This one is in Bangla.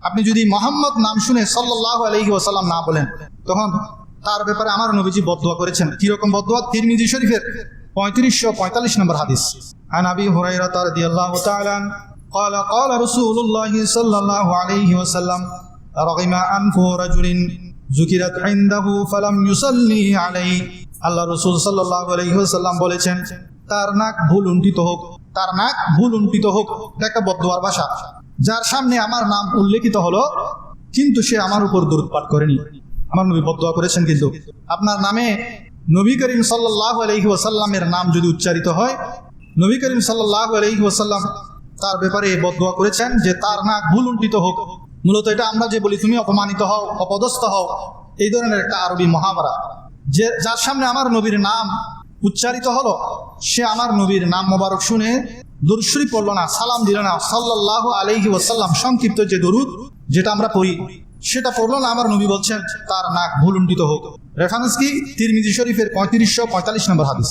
আপনি যদি মোহাম্মদ নাম শুনে সাল্লাল্লাহু আলাইহি ওয়াসাল্লাম না বলেন, তখন তার ব্যাপারে আমার নবীজি বদদুয়া করেছেন। কিরকম বদদুয়া? তিরমিজি শরীফের 3545 নম্বর হাদিস। আন আবি হুরায়রা রাদিয়াল্লাহু তাআলা قال قال رسول الله صلى الله عليه وسلم رغم أنف رجل ذكرت عنده فلم يصلي عليه। আল্লাহ রাসূল সাল্লাল্লাহু আলাইহি ওয়াসাল্লাম বলেছেন, তার নাক ভুল উন্টিত হোক, তার নাক ভুল উন্টিত হোক। এটা একটা বদদুয়ার ভাষা। যার সামনে আমার নাম উল্লেখিত হলো কিন্তু সে আমার উপর দরুদ পাঠ করেনি। আমার নবী বদদুয়া করেছেন, কিন্তু আপনার নামে নবী করিম সাল্লাল্লাহু আলাইহি ওয়াসাল্লামের নাম যদি উচ্চারিত হয়, নবী করিম সাল্লাল্লাহু আলাইহি ওয়াসাল্লাম তার ব্যাপারে বদদুয়া করেছেন যে তার নাক ভুল উন্টিত হোক। মূলত এটা আমরা যে বলি তুমি অপমানিত হও, অপদস্থ হও, এই ধরনের একটা আরবি মহাভারত। যে যার সামনে আমার নবীর নাম উচ্চারিত হলো সে আমার নবীর নাম মোবারক শুনে দরুদ শরীফ পড়লো না, সালাম দিল না, সাল্লাল্লাহু আলাইহি ওয়াসাল্লাম সংক্ষিপ্ত যে দরুদ যেটা আমরা পড়ি সেটা পড়লো না, আমার নবী বলছেন তার নাক ভুল উন্টিত হোক। রেফারেন্স কি? তিরমিজি শরীফের 3545 নম্বর হাদিস।